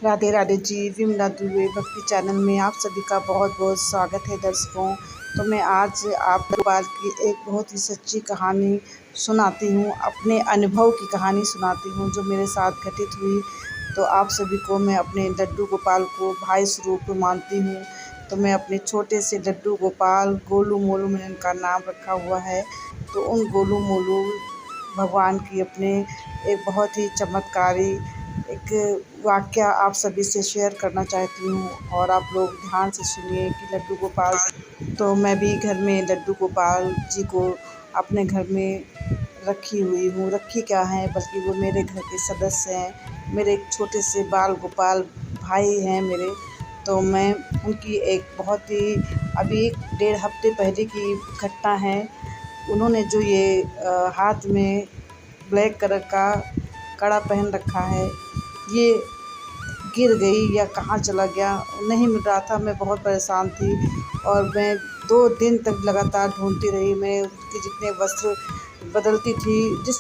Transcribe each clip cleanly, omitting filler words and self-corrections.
राधे राधे जी, विमला दुबे भक्ति चैनल में आप सभी का बहुत बहुत स्वागत है दर्शकों। तो मैं आज आप गोपाल की एक बहुत ही सच्ची कहानी सुनाती हूँ, अपने अनुभव की कहानी सुनाती हूँ जो मेरे साथ घटित हुई। तो आप सभी को मैं अपने लड्डू गोपाल को भाई स्वरूप मानती हूँ। तो मैं अपने छोटे से लड्डू गोपाल गोलू मोलू मैंने उनका नाम रखा हुआ है। तो उन गोलू मोलू भगवान की अपने एक बहुत ही चमत्कारी एक वाक़या आप सभी से शेयर करना चाहती हूँ और आप लोग ध्यान से सुनिए कि लड्डू गोपाल। तो मैं भी घर में लड्डू गोपाल जी को अपने घर में रखी हुई हूँ। रखी क्या है बल्कि वो मेरे घर के सदस्य हैं। मेरे एक छोटे से बाल गोपाल भाई हैं मेरे। तो मैं उनकी एक बहुत ही अभी 1 डेढ़ हफ़्ते पहले की घटना है। उन्होंने जो ये हाथ में ब्लैक कलर का कड़ा पहन रखा है, ये गिर गई या कहाँ चला गया नहीं मिल रहा था। मैं बहुत परेशान थी और मैं 2 दिन तक लगातार ढूंढती रही। मैं उनके जितने वस्त्र बदलती थी, जिस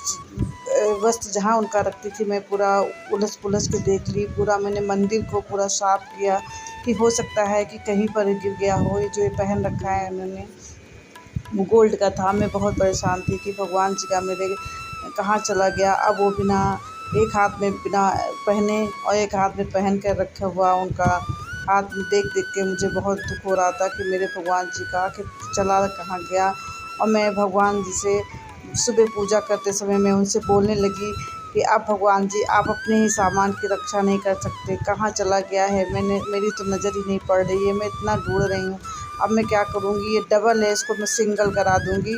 वस्त्र जहाँ उनका रखती थी, मैं पूरा उलझ पुलझ के देख ली। पूरा मैंने मंदिर को पूरा साफ किया कि हो सकता है कि कहीं पर गिर गया हो। ये जो ये पहन रखा है उन्होंने, वो गोल्ड का था। मैं बहुत परेशान थी कि भगवान जी का मेरे कहाँ चला गया। अब वो बिना एक हाथ में बिना पहने और एक हाथ में पहन कर रखा हुआ उनका हाथ देख देख के मुझे बहुत दुख हो रहा था कि मेरे भगवान जी का आखिर चला कहाँ गया। और मैं भगवान जी से सुबह पूजा करते समय मैं उनसे बोलने लगी कि आप भगवान जी, आप अपने ही सामान की रक्षा नहीं कर सकते, कहाँ चला गया है। मेरी तो नज़र ही नहीं पड़ रही है, मैं इतना ढूंढ रही हूँ। अब मैं क्या करूँगी, ये डबल है, इसको मैं सिंगल करा दूँगी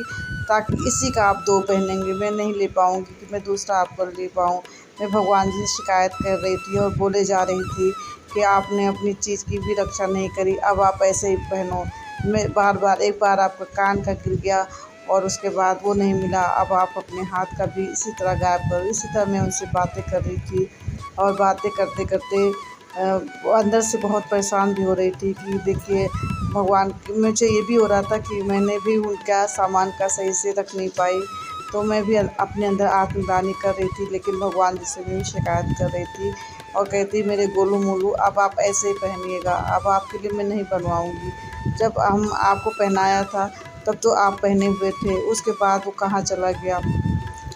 ताकि इसी का आप 2 पहनेंगे। मैं नहीं ले पाऊँगी कि मैं दूसरा आपको ले पाऊँ। मैं भगवान जी से शिकायत कर रही थी और बोले जा रही थी कि आपने अपनी चीज़ की भी रक्षा नहीं करी, अब आप ऐसे ही पहनो। मैं बार-बार, एक बार आपका कान का गिर गया और उसके बाद वो नहीं मिला, अब आप अपने हाथ का भी इसी तरह गायब करो। इसी तरह मैं उनसे बातें कर रही थी और बातें करते-करते वो अंदर से बहुत परेशान भी हो रही थी कि देखिए भगवान मुझे ये भी हो रहा था कि मैंने भी उनका सामान का सही से रख नहीं पाई। तो मैं भी अपने अंदर आत्मग्लानि कर रही थी, लेकिन भगवान जी से भी शिकायत कर रही थी और कहती मेरे गोलू मोलू, अब आप ऐसे ही पहनिएगा, अब आपके लिए मैं नहीं बनवाऊँगी। जब हम आपको पहनाया था तब तो आप पहने हुए थे, उसके बाद वो कहाँ चला गया।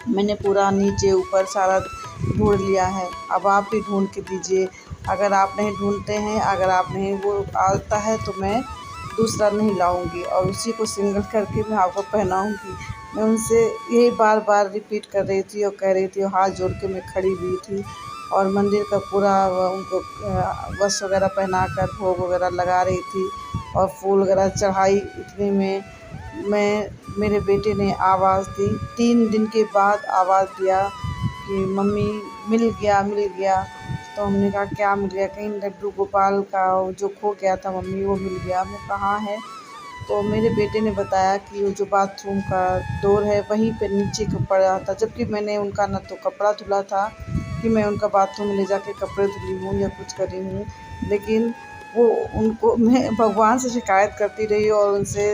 मैंने पूरा नीचे ऊपर सारा ढूँढ लिया है, अब आप ही ढूँढ के दीजिए। अगर आप नहीं ढूँढते हैं, अगर आप नहीं वो आता है तो मैं दूसरा नहीं लाऊँगी और उसी को सिंगल करके मैं आपको पहनाऊँगी। मैं उनसे यही बार-बार रिपीट कर रही थी और कह रही थी और हाथ जोड़ के मैं खड़ी हुई थी और मंदिर का पूरा उनको वस्त्र वगैरह पहनाकर भोग वगैरह लगा रही थी और फूल वगैरह चढ़ाई। इतने में मेरे बेटे ने आवाज़ दी, 3 दिन के बाद आवाज़ दिया कि मम्मी मिल गया, मिल गया। तो हमने कहा क्या मिल गया? कहीं लड्डू गोपाल का जो खो गया था मम्मी वो मिल गया। हमने कहाँ है? तो मेरे बेटे ने बताया कि वो जो बाथरूम का डोर है वहीं पे नीचे को पड़ा था, जबकि मैंने उनका ना तो कपड़ा धुला था कि मैं उनका बाथरूम में ले जाके कपड़े धुली हूँ या कुछ करी हूँ। लेकिन वो उनको मैं भगवान से शिकायत करती रही और उनसे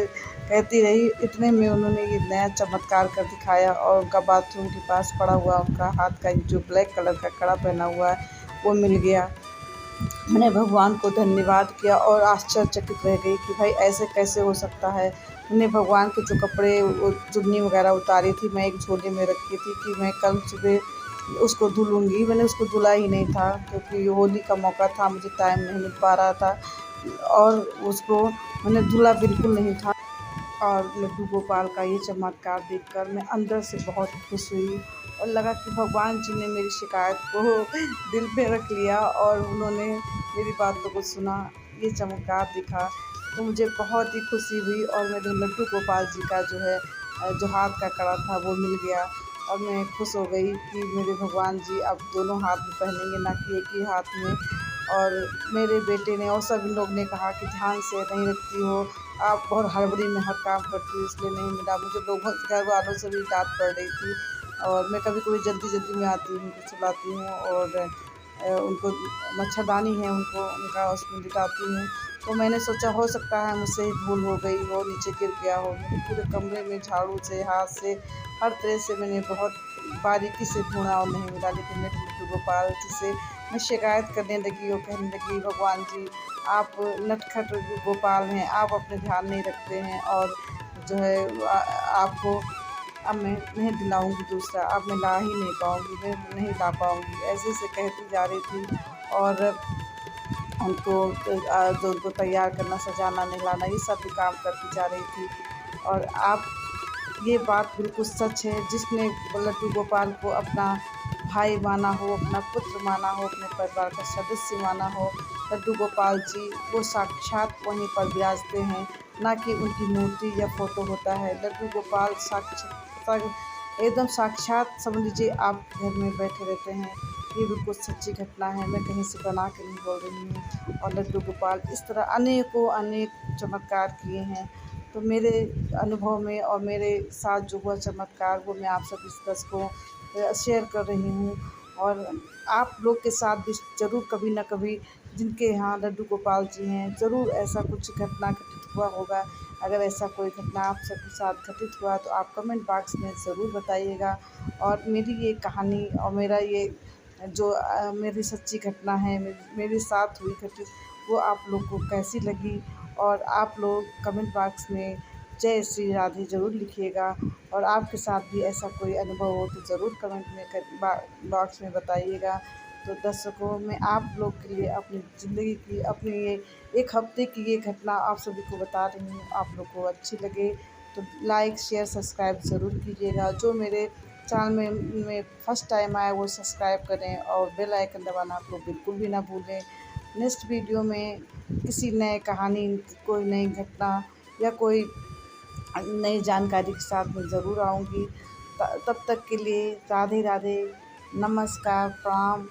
कहती रही। इतने में उन्होंने ये नया चमत्कार कर दिखाया और उनका बाथरूम के पास पड़ा हुआ उनका हाथ का जो ब्लैक कलर का कड़ा पहना हुआ है वो मिल गया। मैंने भगवान को धन्यवाद किया और आश्चर्यचकित रह गई कि भाई ऐसे कैसे हो सकता है। मैंने भगवान के जो कपड़े वो चुन्नी वगैरह उतारी थी, मैं एक झोले में रखी थी कि मैं कल सुबह उसको धुलूँगी। मैंने उसको धुला ही नहीं था क्योंकि होली का मौका था, मुझे टाइम नहीं मिल पा रहा था और उसको मैंने धुला बिल्कुल नहीं था। और लड्डू गोपाल का ये चमत्कार देखकर मैं अंदर से बहुत खुश हुई और लगा कि भगवान जी ने मेरी शिकायत को दिल पे रख लिया और उन्होंने मेरी बातों को सुना, ये चमत्कार दिखा। तो मुझे बहुत ही खुशी हुई और मेरे लड्डू गोपाल जी का जो है जो हाथ का कड़ा था वो मिल गया और मैं खुश हो गई कि मेरे भगवान जी अब दोनों हाथ में पहनेंगे, ना कि एक ही हाथ में। और मेरे बेटे ने और सभी लोग ने कहा कि ध्यान से नहीं रखती हो, आप बहुत हड़बड़ी में हर काम करती हो इसलिए नहीं मिला। मुझे लोगों घर वालों से भी डांट पड़ रही थी और मैं कभी कभी जल्दी जल्दी में आती हूँ, उनको सुलाती हूँ और उनको मच्छरदानी है उनको उनका उसमें लिटाती हूँ। तो मैंने सोचा हो सकता है मुझसे ही भूल हो गई हो, नीचे गिर गया हो। मैंने पूरे कमरे में झाड़ू से हाथ से हर तरह से मैंने बहुत बारीकी से ढूंढा और नहीं मिला, लेकिन मेरे लड्डू गोपाल जी से मैं शिकायत करने लगी और कहने लगी, भगवान जी आप नटखट गोपाल हैं, आप अपने ध्यान नहीं रखते हैं और जो है आपको अब मैं नहीं दिलाऊँगी दूसरा, अब मैं ला ही नहीं पाऊँगी, मैं नहीं ला पाऊँगी, ऐसे-ऐसे कहती जा रही थी। और उनको जो उनको तैयार करना, सजाना, नहलाना ये सब भी काम करती जा रही थी। और आप ये बात बिल्कुल सच है, जिसने लड्डू गोपाल को अपना भाई माना हो, अपना पुत्र माना हो, अपने परिवार का सदस्य माना हो, लड्डू गोपाल जी वो साक्षात वहीं पर विराजते हैं, ना कि उनकी मूर्ति या फ़ोटो होता है। लड्डू गोपाल एकदम साक्षात समझ लीजिए आप घर में बैठे रहते हैं। ये बिल्कुल सच्ची घटना है, मैं कहीं से बना के नहीं बोल रही हूँ। और लड्डू गोपाल इस तरह अनेकों अनेक चमत्कार किए हैं। तो मेरे अनुभव में और मेरे साथ जो हुआ चमत्कार वो मैं आप सभी दर्शकों शेयर कर रही हूँ। और आप लोग के साथ भी ज़रूर कभी न कभी जिनके यहाँ लड्डू गोपाल जी हैं, ज़रूर ऐसा कुछ घटना घटित हुआ होगा। अगर ऐसा कोई घटना आप सबके साथ घटित हुआ तो आप कमेंट बॉक्स में ज़रूर बताइएगा। और मेरी ये कहानी और मेरा ये जो मेरी सच्ची घटना है, मेरे साथ हुई घटित, वो आप लोग को कैसी लगी। और आप लोग कमेंट बॉक्स में जय श्री राधे ज़रूर लिखिएगा। और आपके साथ भी ऐसा कोई अनुभव हो तो ज़रूर कमेंट में बॉक्स में बताइएगा। तो दर्शकों, मैं आप लोग के लिए अपनी ज़िंदगी की, अपनी ये 1 हफ़्ते की ये घटना आप सभी को बता रही हूँ। आप लोग को अच्छी लगे तो लाइक, शेयर, सब्सक्राइब ज़रूर कीजिएगा। जो मेरे चैनल में फर्स्ट टाइम आए वो सब्सक्राइब करें और बेल आइकन दबाना आप लोग बिल्कुल भी ना भूलें। नेक्स्ट वीडियो में किसी नए कहानी, कोई नई घटना या कोई नई जानकारी के साथ मैं ज़रूर आऊँगी। तब तक के लिए राधे राधे, नमस्कार, प्रणाम।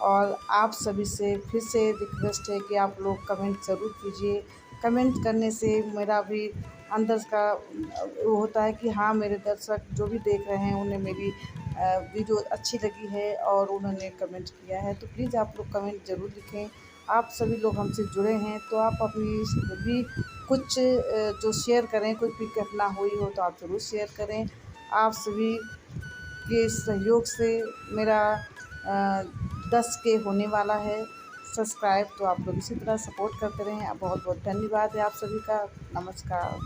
और आप सभी से फिर से रिक्वेस्ट है कि आप लोग कमेंट ज़रूर कीजिए। कमेंट करने से मेरा भी अंदर का वो होता है कि हाँ, मेरे दर्शक जो भी देख रहे हैं उन्हें मेरी वीडियो अच्छी लगी है और उन्होंने कमेंट किया है। तो प्लीज़ आप लोग कमेंट ज़रूर लिखें। आप सभी लोग हमसे जुड़े हैं तो आप अपनी भी कुछ जो शेयर करें, कोई भी घटना हुई हो तो आप ज़रूर शेयर करें। आप सभी के सहयोग से मेरा 10 के होने वाला है सब्सक्राइब। तो आप लोग इसी तरह सपोर्ट करते रहें। बहुत बहुत धन्यवाद है आप सभी का। नमस्कार।